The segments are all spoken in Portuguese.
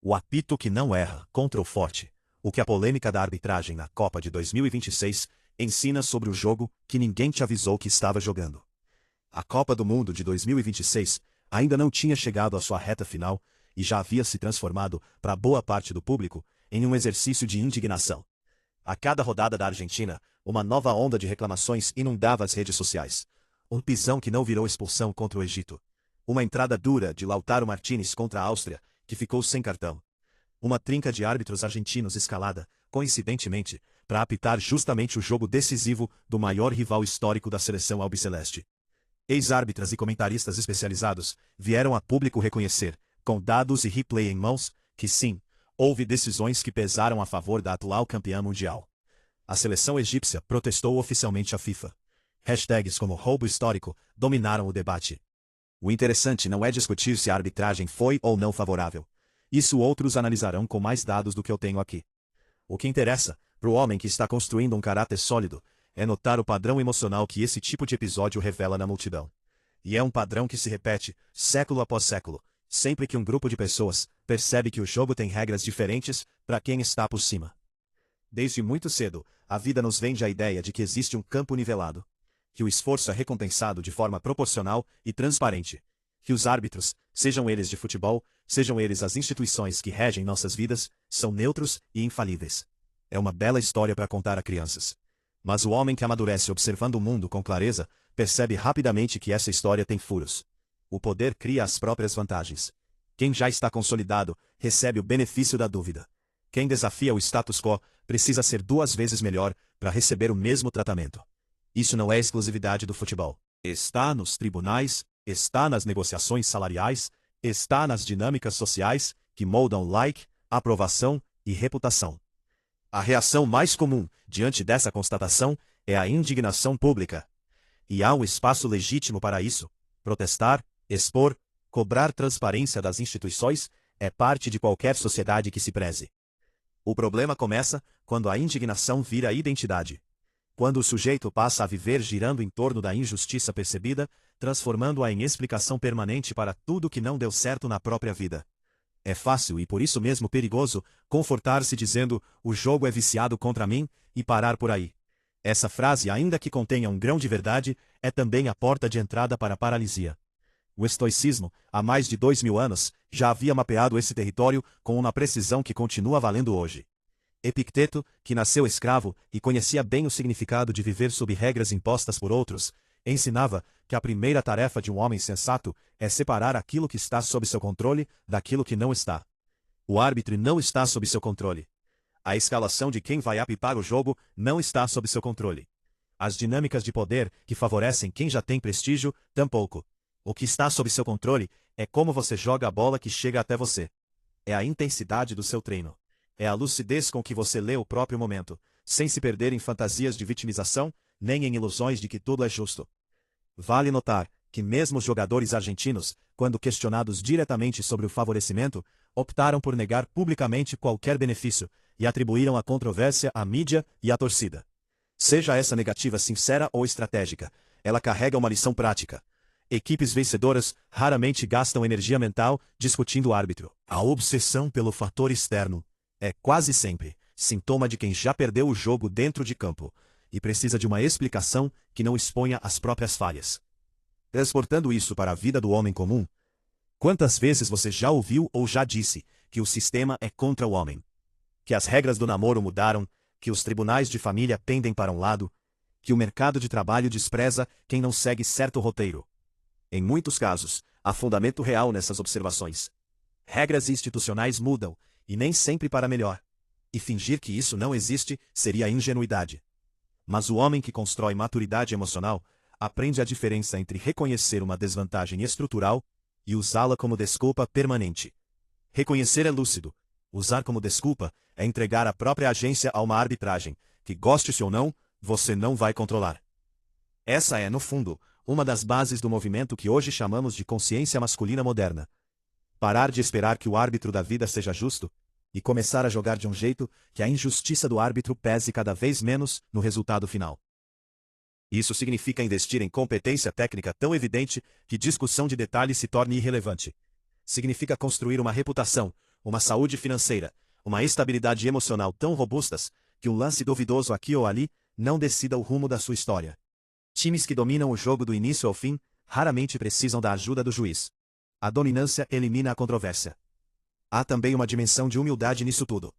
O apito que não erra contra o forte. O que a polêmica da arbitragem na Copa de 2026 ensina sobre o jogo que ninguém te avisou que estava jogando. A Copa do Mundo de 2026 ainda não tinha chegado à sua reta final e já havia se transformado, para boa parte do público, em um exercício de indignação. A cada rodada da Argentina, uma nova onda de reclamações inundava as redes sociais. Um pisão que não virou expulsão contra o Egito. Uma entrada dura de Lautaro Martínez contra a Áustria, que ficou sem cartão. Uma trinca de árbitros argentinos escalada, coincidentemente, para apitar justamente o jogo decisivo do maior rival histórico da seleção albiceleste. Ex-árbitras e comentaristas especializados vieram a público reconhecer, com dados e replay em mãos, que sim, houve decisões que pesaram a favor da atual campeã mundial. A seleção egípcia protestou oficialmente à FIFA. Hashtags como roubo histórico dominaram o debate. O interessante não é discutir se a arbitragem foi ou não favorável. Isso outros analisarão com mais dados do que eu tenho aqui. O que interessa, para o homem que está construindo um caráter sólido, é notar o padrão emocional que esse tipo de episódio revela na multidão. E é um padrão que se repete, século após século, sempre que um grupo de pessoas percebe que o jogo tem regras diferentes para quem está por cima. Desde muito cedo, a vida nos vende a ideia de que existe um campo nivelado, que o esforço é recompensado de forma proporcional e transparente, que os árbitros, sejam eles de futebol, sejam eles as instituições que regem nossas vidas, são neutros e infalíveis. É uma bela história para contar a crianças. Mas o homem que amadurece observando o mundo com clareza, percebe rapidamente que essa história tem furos. O poder cria as próprias vantagens. Quem já está consolidado, recebe o benefício da dúvida. Quem desafia o status quo, precisa ser 2 vezes melhor para receber o mesmo tratamento. Isso não é exclusividade do futebol. Está nos tribunais, está nas negociações salariais, está nas dinâmicas sociais, que moldam like, aprovação e reputação. A reação mais comum, diante dessa constatação, é a indignação pública. E há um espaço legítimo para isso. Protestar, expor, cobrar transparência das instituições é parte de qualquer sociedade que se preze. O problema começa quando a indignação vira identidade. Quando o sujeito passa a viver girando em torno da injustiça percebida, transformando-a em explicação permanente para tudo que não deu certo na própria vida. É fácil e por isso mesmo perigoso confortar-se dizendo "o jogo é viciado contra mim" e parar por aí. Essa frase, ainda que contenha um grão de verdade, é também a porta de entrada para a paralisia. O estoicismo, há mais de 2000 anos, já havia mapeado esse território com uma precisão que continua valendo hoje. Epicteto, que nasceu escravo e conhecia bem o significado de viver sob regras impostas por outros, ensinava que a primeira tarefa de um homem sensato é separar aquilo que está sob seu controle daquilo que não está. O árbitro não está sob seu controle. A escalação de quem vai apitar o jogo não está sob seu controle. As dinâmicas de poder que favorecem quem já tem prestígio, tampouco. O que está sob seu controle é como você joga a bola que chega até você. É a intensidade do seu treino. É a lucidez com que você lê o próprio momento, sem se perder em fantasias de vitimização, nem em ilusões de que tudo é justo. Vale notar que mesmo os jogadores argentinos, quando questionados diretamente sobre o favorecimento, optaram por negar publicamente qualquer benefício e atribuíram a controvérsia à mídia e à torcida. Seja essa negativa sincera ou estratégica, ela carrega uma lição prática. Equipes vencedoras raramente gastam energia mental discutindo o árbitro. A obsessão pelo fator externo é quase sempre sintoma de quem já perdeu o jogo dentro de campo e precisa de uma explicação que não exponha as próprias falhas. Transportando isso para a vida do homem comum, quantas vezes você já ouviu ou já disse que o sistema é contra o homem? Que as regras do namoro mudaram, que os tribunais de família pendem para um lado, que o mercado de trabalho despreza quem não segue certo roteiro? Em muitos casos, há fundamento real nessas observações. Regras institucionais mudam, e nem sempre para melhor. E fingir que isso não existe seria ingenuidade. Mas o homem que constrói maturidade emocional aprende a diferença entre reconhecer uma desvantagem estrutural e usá-la como desculpa permanente. Reconhecer é lúcido. Usar como desculpa é entregar a própria agência a uma arbitragem, que goste-se ou não, você não vai controlar. Essa é, no fundo, uma das bases do movimento que hoje chamamos de consciência masculina moderna. Parar de esperar que o árbitro da vida seja justo e começar a jogar de um jeito que a injustiça do árbitro pese cada vez menos no resultado final. Isso significa investir em competência técnica tão evidente que discussão de detalhes se torne irrelevante. Significa construir uma reputação, uma saúde financeira, uma estabilidade emocional tão robustas, que um lance duvidoso aqui ou ali não decida o rumo da sua história. Times que dominam o jogo do início ao fim raramente precisam da ajuda do juiz. A dominância elimina a controvérsia. Há também uma dimensão de humildade nisso tudo.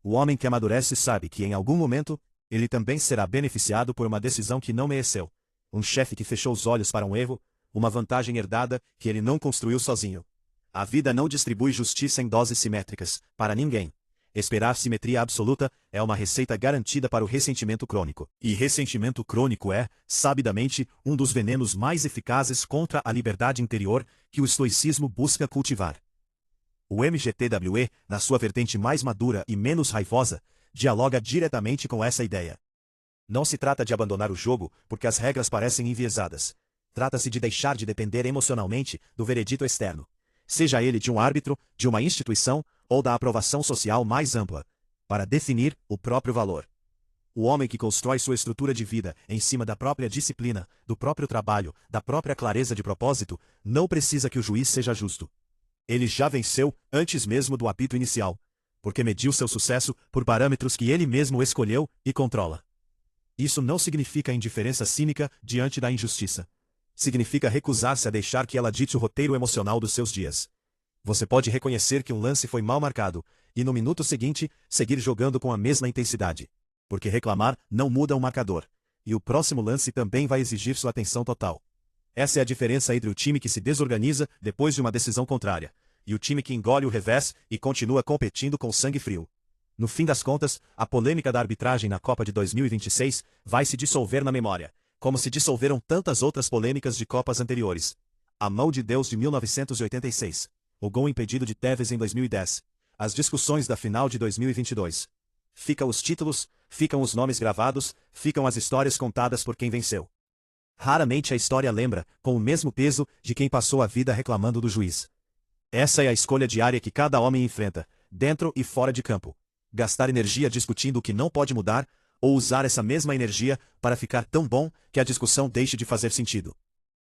O homem que amadurece sabe que em algum momento, ele também será beneficiado por uma decisão que não mereceu. Um chefe que fechou os olhos para um erro, uma vantagem herdada que ele não construiu sozinho. A vida não distribui justiça em doses simétricas, para ninguém. Esperar simetria absoluta é uma receita garantida para o ressentimento crônico. E ressentimento crônico é, sabidamente, um dos venenos mais eficazes contra a liberdade interior que o estoicismo busca cultivar. O MGTWE, na sua vertente mais madura e menos raivosa, dialoga diretamente com essa ideia. Não se trata de abandonar o jogo porque as regras parecem enviesadas. Trata-se de deixar de depender emocionalmente do veredito externo, seja ele de um árbitro, de uma instituição ou da aprovação social mais ampla, para definir o próprio valor. O homem que constrói sua estrutura de vida em cima da própria disciplina, do próprio trabalho, da própria clareza de propósito, não precisa que o juiz seja justo. Ele já venceu antes mesmo do apito inicial, porque mediu seu sucesso por parâmetros que ele mesmo escolheu e controla. Isso não significa indiferença cínica diante da injustiça. Significa recusar-se a deixar que ela dite o roteiro emocional dos seus dias. Você pode reconhecer que um lance foi mal marcado, e no minuto seguinte, seguir jogando com a mesma intensidade. Porque reclamar não muda o marcador, e o próximo lance também vai exigir sua atenção total. Essa é a diferença entre o time que se desorganiza depois de uma decisão contrária, e o time que engole o revés e continua competindo com sangue frio. No fim das contas, a polêmica da arbitragem na Copa de 2026 vai se dissolver na memória, como se dissolveram tantas outras polêmicas de Copas anteriores. A mão de Deus de 1986. O gol impedido de Tevez em 2010. As discussões da final de 2022. Ficam os títulos, ficam os nomes gravados, ficam as histórias contadas por quem venceu. Raramente a história lembra, com o mesmo peso, de quem passou a vida reclamando do juiz. Essa é a escolha diária que cada homem enfrenta, dentro e fora de campo. Gastar energia discutindo o que não pode mudar, ou usar essa mesma energia para ficar tão bom que a discussão deixe de fazer sentido.